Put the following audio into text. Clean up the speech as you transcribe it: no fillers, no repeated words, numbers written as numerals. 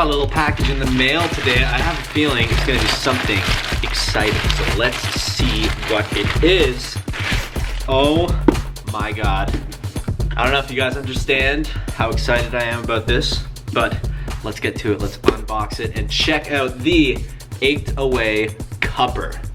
got a little package in the mail today. I have a feeling it's gonna be something exciting. So let's see what it is. Oh my God. I don't know if you guys understand how excited I am about this, but let's get to it. Let's unbox it and check out the Achedaway cupper.